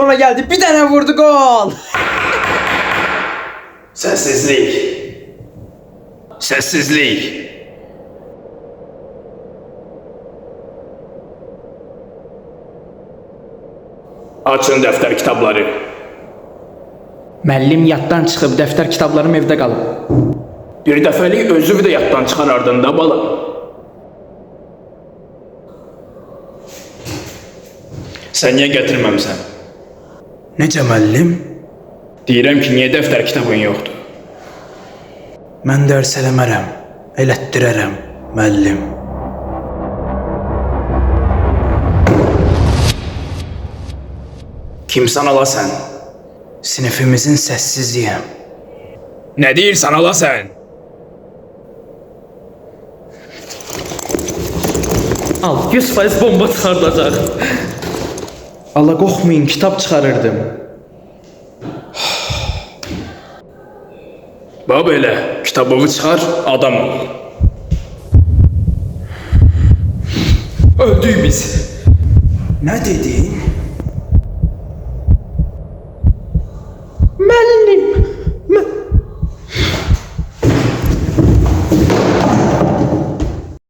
Sonra geldi bir tane vurdu gol. Sessizlik. Sessizlik. Açın defter kitapları. Müəllim yaddan çıxıb, dəftər kitablarım evdə qalıb. Bir dəfəlik özünü də yaddan çıxarardın da bala. Sən niyə gətirməmsən? Necə müəllim? Deyirəm ki, niyə dəftər kitabın yoxdur? Mən dərs eləmərəm, elətdirərəm müəllim. Kimsən ala sən? Sinifimizin səssizliyəm. Nə deyirsən ala sən? Al, 100% bomba çıxardacaq. Allah qorxmayın, kitab çıxarırdım. Bax belə, kitabını çıxar, adam ol. Öldük biz. Nə dedin?